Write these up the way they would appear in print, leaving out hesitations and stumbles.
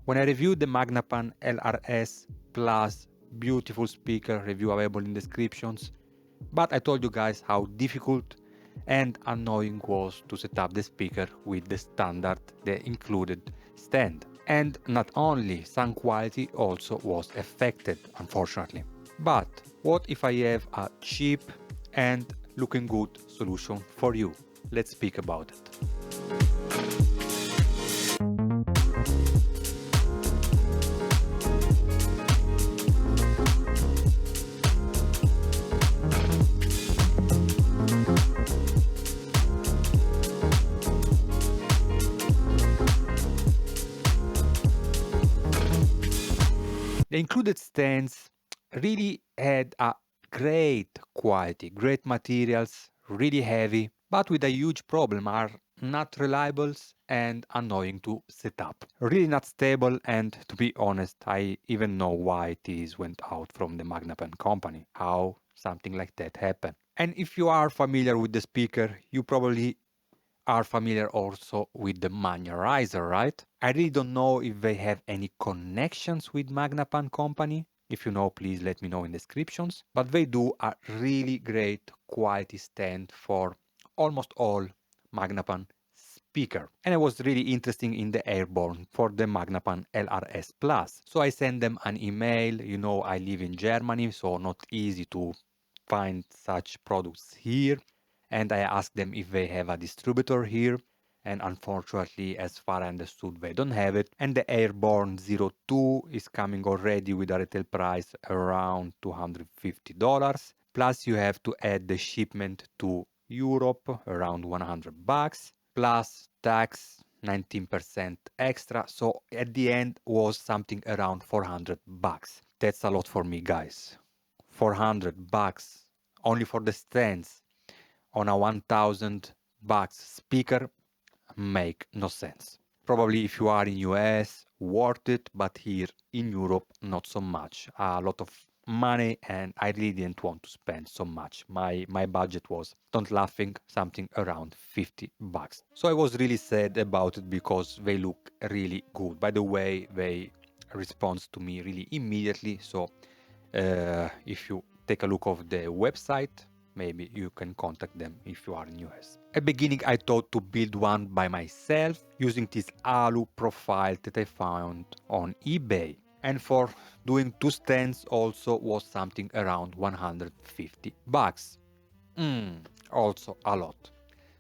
When I reviewed the MAGNEPAN LRS Plus, beautiful speaker, review available in descriptions, but I told you guys how difficult and annoying was to set up the speaker with the standard, the included stand. And not only, sound quality also was affected, unfortunately. But what if I have a cheap and looking good solution for you? Let's speak about it. The included stands really had a great quality, great materials, really heavy, but with a huge problem are not reliable and annoying to set up. Really not stable, and to be honest, I even know why these went out from the MAGNEPAN company, how something like that happened. And if you are familiar with the speaker, you probably are familiar also with the magnerizer, right? I really don't know if they have any connections with MAGNEPAN company. If you know, please let me know in descriptions. But they do a really great quality stand for almost all MAGNEPAN speaker. And it was really interesting in the airborne for the MAGNEPAN LRS Plus. So I sent them an email. You know, I live in Germany, so not easy to find such products here. And I asked them if they have a distributor here. And unfortunately, as far as I understood, they don't have it. And the Airborne 02 is coming already with a retail price around $250. Plus, you have to add the shipment to Europe, around $100, plus tax, 19% extra. So at the end was something around $400. That's a lot for me, guys. $400 only for the stands on a $1,000 speaker make no sense. Probably if you are in US, worth it, but here in Europe, not so much. A lot of money, and I really didn't want to spend so much. My budget was, don't laughing, something around $50. So I was really sad about it because they look really good. By the way, they respond to me really immediately. So if you take a look of the website, maybe you can contact them if you are in US. At beginning, I thought to build one by myself using this alu profile that I found on eBay. And for doing two stands also was something around $150. Also a lot.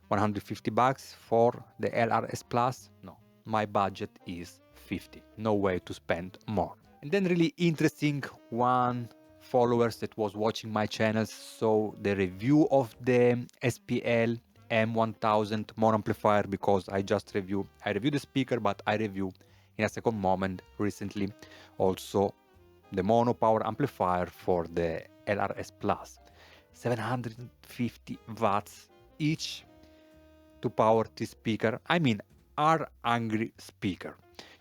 $150 for the LRS Plus? No, my budget is 50. No way to spend more. And then really interesting, one followers that was watching my channel saw the review of the SPL M1000 mono amplifier, because I reviewed the speaker, but I review in a second moment recently also the mono power amplifier for the LRS Plus. 750 watts each to power this speaker. I mean, are angry speaker.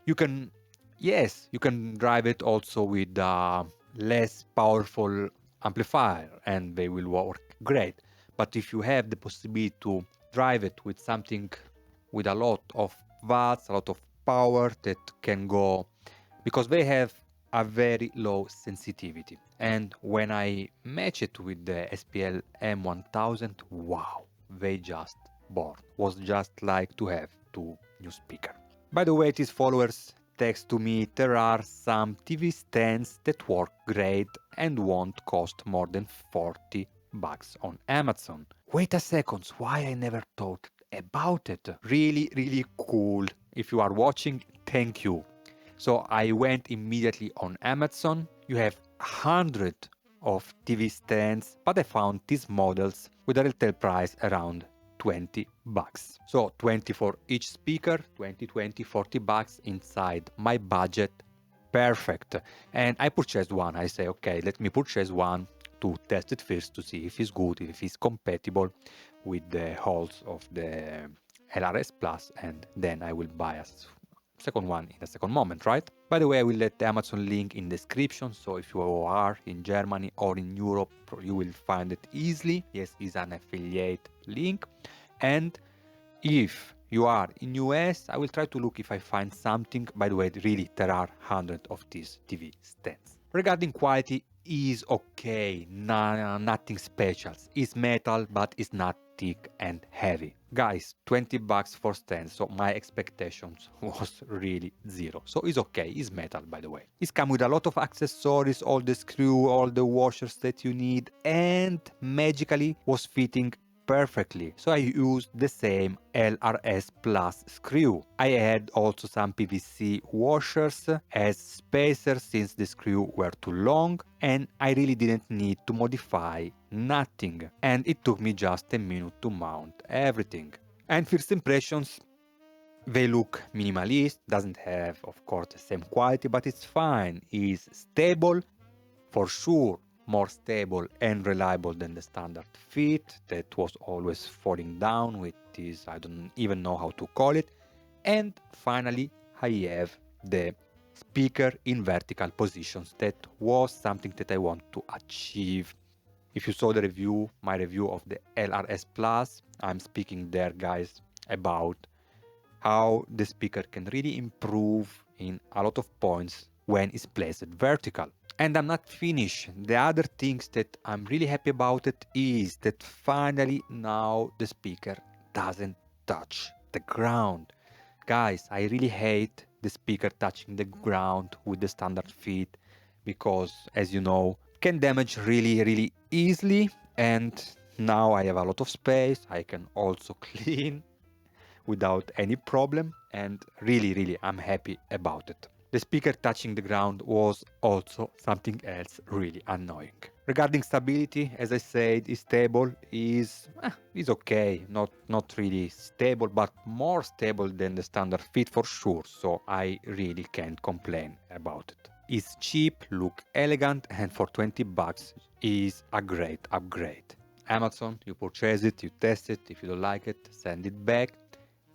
You can, yes, you can drive it also with less powerful amplifier and they will work great. But if you have the possibility to drive it with something with a lot of watts, a lot of power that can go, because they have a very low sensitivity. And when I match it with the SPL M1000, wow, they just born. Was just like to have two new speakers. By the way, these followers text to me, there are some TV stands that work great and won't cost more than $40 on Amazon. Wait a second, why I never thought about it? Really, really cool. If you are watching, thank you. So I went immediately on Amazon. You have 100 of TV stands, but I found these models with a retail price around $20. So 20 for each speaker, 20, $40 inside my budget. Perfect. And I purchased one. I say, okay, let me purchase one to test it first to see if it's good, if it's compatible with the holes of the LRS Plus, and then I will buy a second one in a second moment, right? By the way, I will let the Amazon link in description, so if you are in Germany or in Europe, you will find it easily. Yes, it's an affiliate link. And if you are in US, I will try to look if I find something. By the way, really, there are hundreds of these TV stands. Regarding quality, is okay, nothing special. It's metal, but it's not thick and heavy. Guys, 20 bucks for stand, so my expectations was really zero. So it's okay, it's metal, by the way. It's come with a lot of accessories, all the screw, all the washers that you need, and magically was fitting perfectly, so I used the same LRS Plus screw. I had also some PVC washers as spacers since the screw were too long, and I really didn't need to modify nothing, and it took me just a minute to mount everything. And first impressions, they look minimalist, doesn't have of course the same quality, but it's fine, it's stable, for sure more stable and reliable than the standard fit that was always falling down with this, I don't even know how to call it. And finally, I have the speaker in vertical positions. That was something that I want to achieve. If you saw the review, my review of the LRS Plus, I'm speaking there, guys, about how the speaker can really improve in a lot of points when it's placed vertical. And I'm not finished. The other things that I'm really happy about it is that finally now the speaker doesn't touch the ground. Guys, I really hate the speaker touching the ground with the standard fit because, as you know, can damage really easily. And now I have a lot of space. I can also clean without any problem, and really I'm happy about it. The speaker touching the ground was also something else really annoying. Regarding stability, as I said, is stable, is okay, not really stable, but more stable than the standard fit for sure, so I really can't complain about it. It's cheap, look elegant, and for 20 bucks is a great upgrade. Amazon, you purchase it, you test it, if you don't like it, send it back,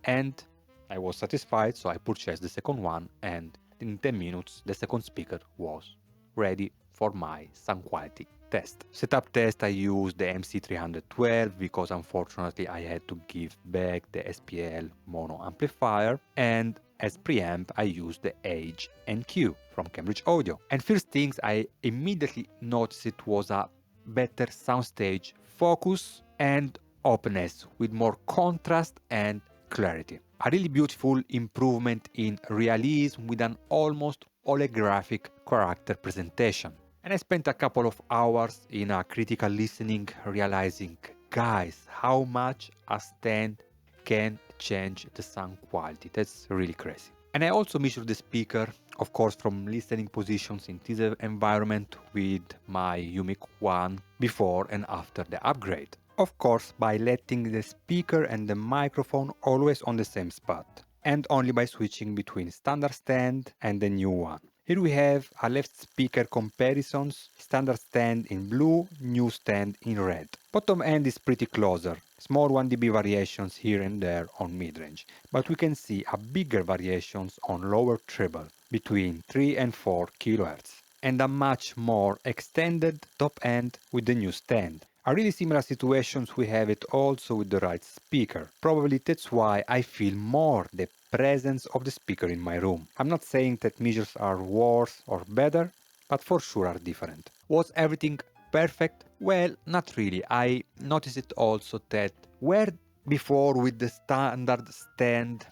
and I was satisfied, so I purchased the second one, and in 10 minutes the second speaker was ready for my sound quality test. Setup test, I used the MC312 because unfortunately I had to give back the SPL mono amplifier, and as preamp I used the Age NQ from Cambridge Audio. And first things I immediately noticed it was a better soundstage focus and openness with more contrast and clarity. A really beautiful improvement in realism with an almost holographic character presentation. And I spent a couple of hours in a critical listening realizing, guys, how much a stand can change the sound quality. That's really crazy. And I also measured the speaker, of course, from listening positions in this environment with my UMIC 1 before and after the upgrade. Of course, by letting the speaker and the microphone always on the same spot, and only by switching between standard stand and the new one. Here we have a left speaker comparisons, standard stand in blue, new stand in red. Bottom end is pretty closer, small 1 dB variations here and there on mid-range, but we can see a bigger variations on lower treble, between 3 and 4 kHz, and a much more extended top end with the new stand. A really similar situations we have it also with the right speaker. Probably that's why I feel more the presence of the speaker in my room. I'm not saying that measures are worse or better, but for sure are different. Was everything perfect? Well, not really. I noticed it also that where before with the standard stand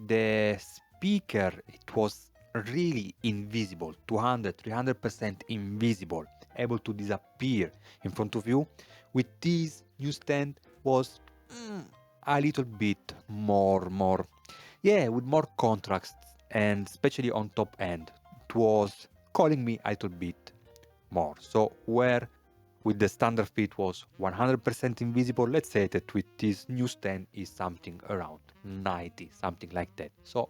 the speaker it was really invisible, 200-300% invisible, able to disappear in front of you. With this new stand was a little bit more, with more contrast, and especially on top end, it was calling me a little bit more. So where with the standard fit was 100% invisible, let's say that with this new stand is something around 90, something like that. So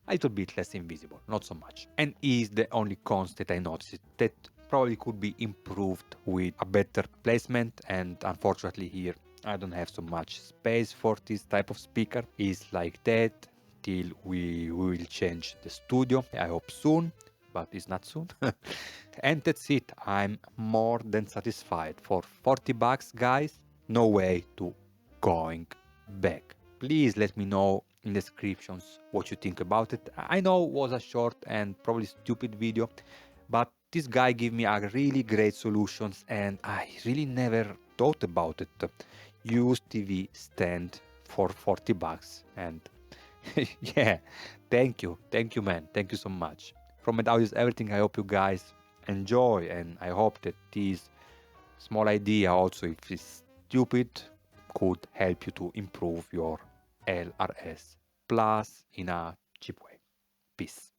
a little bit less invisible, not so much. And is the only cons that I noticed that probably could be improved with a better placement, and unfortunately here I don't have so much space for this type of speaker. It's like that till we will change the studio, I hope soon, but it's not soon. And that's it, I'm more than satisfied. For 40 bucks, guys, no way to going back. Please let me know in descriptions what you think about it. I know it was a short and probably stupid video, but this guy gave me a really great solutions and I really never thought about it. Use TV stand for 40 bucks and yeah, thank you man, thank you so much. From it out is everything. I hope you guys enjoy and I hope that this small idea also, if it's stupid, could help you to improve your LRS Plus in a cheap way. Peace.